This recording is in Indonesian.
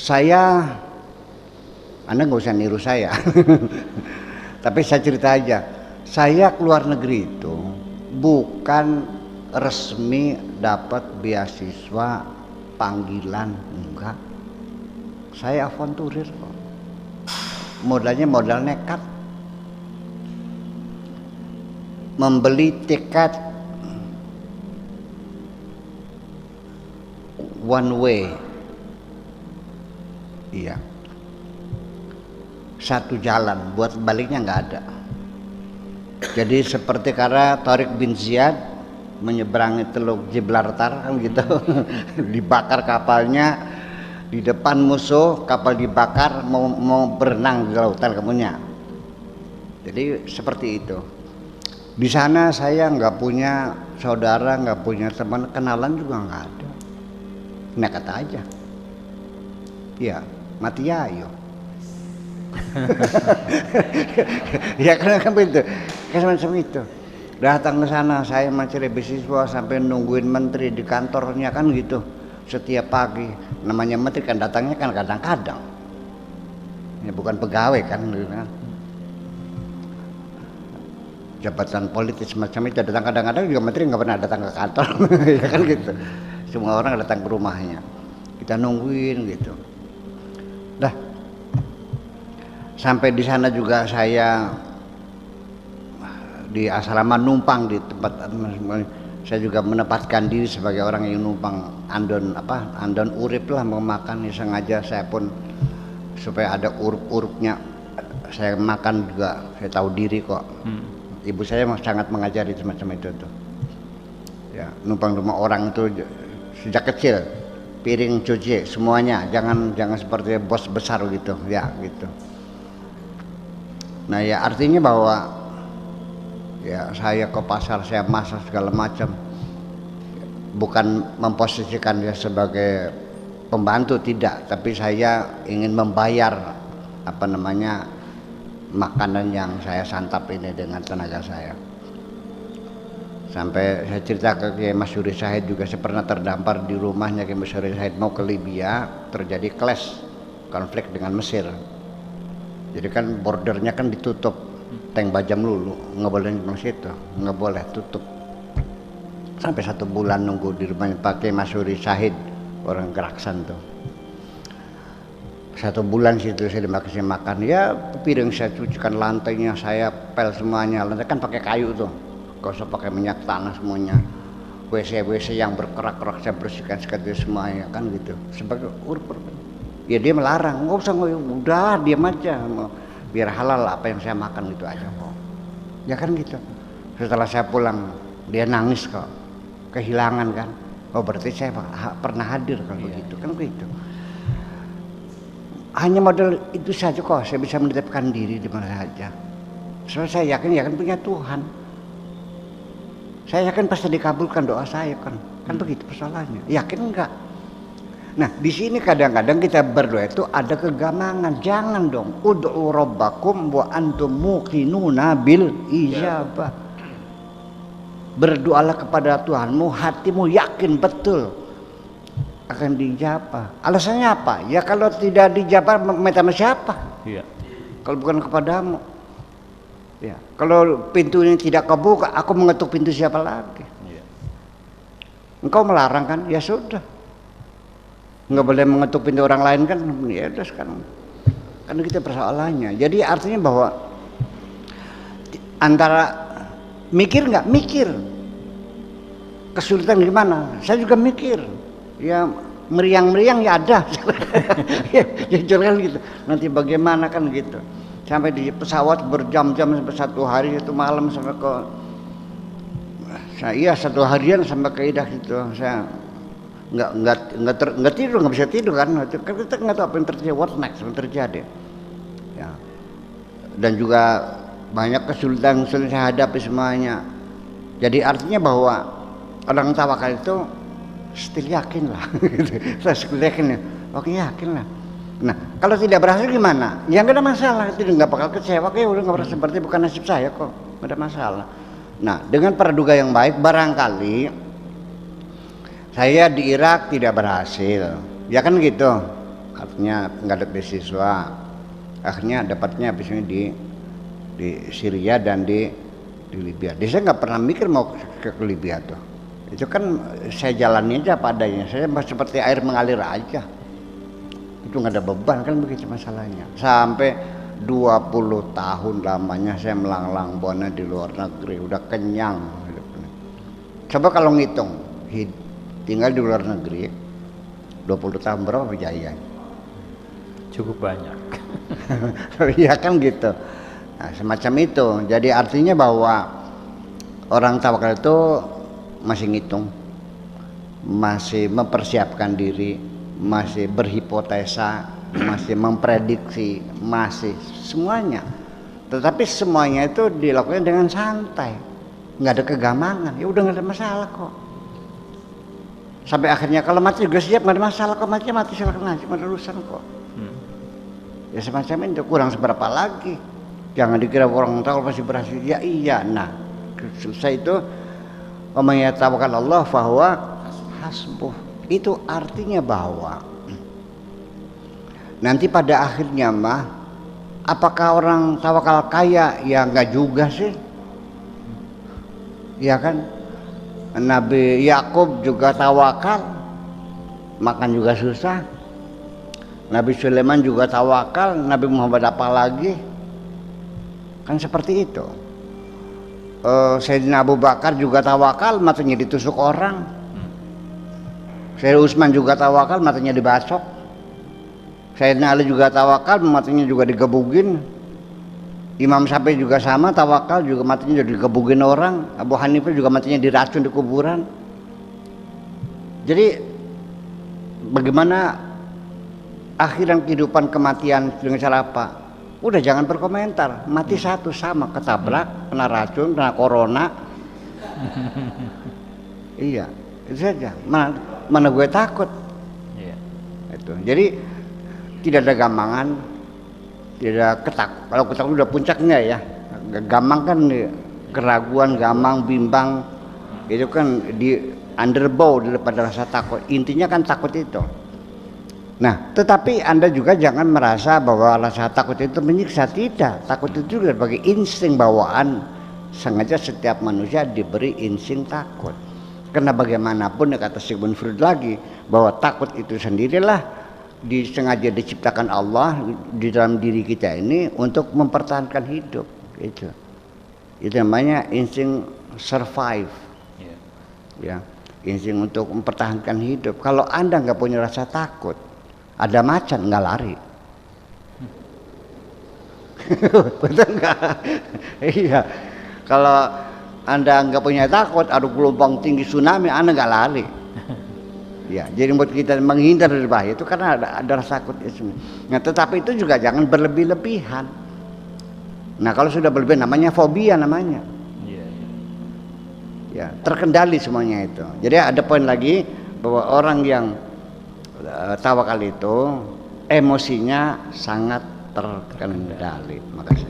Saya, Anda nggak usah niru saya, tapi saya cerita aja. Saya keluar negeri itu bukan resmi dapat beasiswa panggilan, enggak. Saya avanturir kok. Modalnya modal nekat. Membeli tiket one way. Iya. Satu jalan, buat baliknya nggak ada. Jadi seperti karena Tariq bin Ziyad menyeberangi Teluk Gibraltar kan gitu. Dibakar kapalnya di depan musuh, kapal dibakar, mau berenang di lautan kamunya. Jadi seperti itu. Di sana saya nggak punya saudara, nggak punya teman, kenalan juga nggak ada. Nekat aja. Ya, mati ayo. Ya kan begitu. Kayak semacam itu. Datang ke sana saya mencari beasiswa sampai nungguin menteri di kantornya kan gitu. Setiap pagi, namanya menteri kan datangnya kan kadang-kadang. Ya bukan pegawai kan, gitu kan. Jabatan politis semacam itu datang kadang-kadang juga menteri nggak pernah datang ke kantor. Ya kan gitu. Semua orang datang ke rumahnya. Kita nungguin gitu. Dah. Sampai di sana juga saya di asrama numpang di tempat, saya juga menempatkan diri sebagai orang yang numpang andon urip lah, mau makan ya, sengaja saya pun supaya ada uruk-uruknya saya makan juga, saya tahu diri kok. Ibu saya sangat mengajari semacam itu tuh. Ya, numpang rumah orang itu sejak kecil, piring cuci semuanya, jangan seperti bos besar gitu, ya gitu. Nah ya artinya bahwa ya saya ke pasar, saya masak segala macam, bukan memposisikan dia sebagai pembantu, tidak, tapi saya ingin membayar makanan yang saya santap ini dengan tenaga saya. Sampai saya cerita ke Kiai Masyuri Syahid juga, saya pernah terdampar di rumahnya Kiai Masyuri Syahid mau ke Libya, terjadi clash, konflik dengan Mesir. Jadi kan bordernya kan ditutup, tank Bajam Lulu, nggak boleh di situ, nggak boleh, tutup. Sampai 1 bulan nunggu di rumahnya Pak Kiai Masyuri Syahid, orang Geraksan tuh. 1 bulan situ saya dikasih makan, ya piring saya cucikan, lantainya saya pel semuanya, lantai kan pakai kayu tuh, gak usah pakai minyak tanah semuanya. WC yang berkerak-kerak saya bersihkan sekali semuanya kan gitu, sebagai urut. Ya dia melarang, nggak usah, udah diam aja, biar halal apa yang saya makan gitu aja kok. Ya kan gitu. Setelah saya pulang dia nangis kok, kehilangan kan. Oh berarti saya pernah hadir kalau begitu kan gitu. Hanya modal itu saja kok saya bisa menetapkan diri di mana saja. Soalnya saya yakin punya Tuhan. Saya yakin pasti dikabulkan doa saya kan. Kan begitu persoalannya. Yakin enggak? Nah di sini kadang-kadang kita berdoa itu ada kegamangan. Jangan dong. Ud'u rabbakum wa antum muqinuna bil ijabah. Berdoalah kepada Tuhanmu, hatimu yakin betul akan dijabah. Alasannya apa? Ya kalau tidak dijabah minta sama siapa? Iya. Kalau bukan kepadamu. Ya. Kalau pintu ini tidak kebuka, aku mengetuk pintu siapa lagi? Iya. Engkau melarang kan? Ya sudah. Nggak boleh mengetuk pintu orang lain kan? Ya udah sekarang. Kan kita persoalannya. Jadi artinya bahwa antara mikir nggak? Mikir. Kesulitan gimana? Saya juga mikir. Ya meriang ya ada. Ya kan gitu. Nanti bagaimana kan gitu. Sampai di pesawat berjam-jam sampai 1 hari itu malam sampai ke saya 1 harian sampai ke Idah gitu. Saya nggak tidur, nggak bisa tidur kan kita nggak tahu apa yang terjadi, what next yang terjadi ya. Dan juga banyak kesulitan saya hadapi semuanya. Jadi artinya bahwa orang tawakal itu still yakin lah. Saya still yakin ya, oke yakin lah. Nah kalau tidak berhasil gimana? Ya nggak ada masalah, tidak nggak bakal kecewa, kayak udah nggak berhasil, berarti bukan nasib saya kok, nggak ada masalah. Nah dengan praduga yang baik barangkali saya di Irak tidak berhasil, ya kan gitu. artinya nggak ada beasiswa, akhirnya dapatnya biasanya di Syria dan di Libya. Jadi saya nggak pernah mikir mau ke Libya tuh. Itu kan saya jalani aja apa adanya. Saya seperti air mengalir aja. Itu nggak ada beban kan begitu masalahnya. Sampai 20 tahun lamanya saya melanglang buana di luar negeri, udah kenyang. Coba kalau ngitung, tinggal di luar negeri 20 tahun berapa biayanya? Cukup banyak. Iya kan gitu. Nah, semacam itu. Jadi artinya bahwa orang tawakal itu masih ngitung, masih mempersiapkan diri, masih berhipotesa, masih memprediksi, masih semuanya. Tetapi semuanya itu dilakukan dengan santai, nggak ada kegamangan. Ya udah nggak ada masalah kok. Sampai akhirnya kalau mati juga siap, nggak ada masalah kok, mati silakan aja, nggak ada urusan kok. Ya semacam itu, kurang seberapa lagi. Jangan dikira orang tahu pasti berhasil. Ya iya, nah susah itu. Waman yatawakkal Allah fahuwa hasbuh. Itu artinya bahwa nanti pada akhirnya mah, apakah orang tawakal kaya? Ya enggak juga sih. Ya kan? Nabi Yakub juga tawakal, makan juga susah. Nabi Sulaiman juga tawakal, Nabi Muhammad apa lagi? Kan seperti itu. Sayyidina Abu Bakar juga tawakal, matanya ditusuk orang. Sayyidina Utsman juga tawakal, matanya dibacok. Sayyidina Ali juga tawakal, matanya juga digebugin. Imam Syafi'i juga sama, tawakal juga matanya digebugin orang. Abu Hanifah juga matanya diracun di kuburan. Jadi bagaimana akhiran kehidupan kematian dengan cara apa? Udah jangan berkomentar, mati satu sama, ketabrak, kena racun, kena corona. Iya, itu saja. Mana gue takut. Itu. Jadi tidak ada gamangan, tidak kalau ketakut udah puncaknya ya. Gamang kan keraguan, gamang, bimbang, itu kan di underbow daripada rasa takut. Intinya kan takut itu. Nah, tetapi Anda juga jangan merasa bahwa rasa takut itu menyiksa. Tidak, takut itu juga sebagai insting bawaan. Sengaja setiap manusia diberi insting takut. Karena bagaimanapun, kata Sigmund Freud lagi, bahwa takut itu sendirilah disengaja diciptakan Allah di dalam diri kita ini untuk mempertahankan hidup. Itu namanya insting survive. Ya, insting untuk mempertahankan hidup. Kalau Anda nggak punya rasa takut, ada macan nggak lari. Betul nggak? Iya. Kalau Anda nggak punya takut, ada gelombang tinggi tsunami, Anda nggak lari. Ya, jadi buat kita menghindar dari bahaya itu karena ada rasa takut itu. Nah, tetapi itu juga jangan berlebih-lebihan. Nah, kalau sudah berlebihan namanya fobia namanya. Ya, terkendali semuanya itu. Jadi ada poin lagi bahwa orang yang tawakal itu emosinya sangat terkendali. Makasih.